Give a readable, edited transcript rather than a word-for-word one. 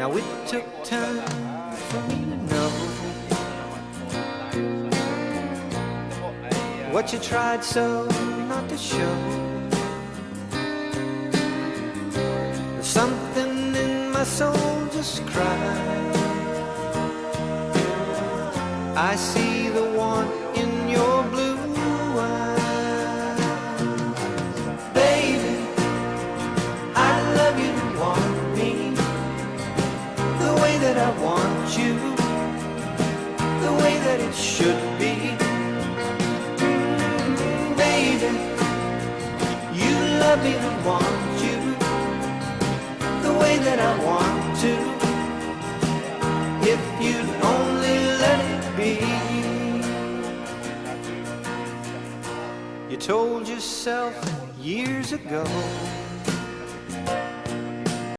Now it took time for me to know what you tried so not to show. There's something in my soul just cried. I see the one in your blue eyes. Baby, I love you to want me the way that I want you, the way that it should be. Baby, you love me to want you the way that I want to. If you'd only let it be. You told yourself years ago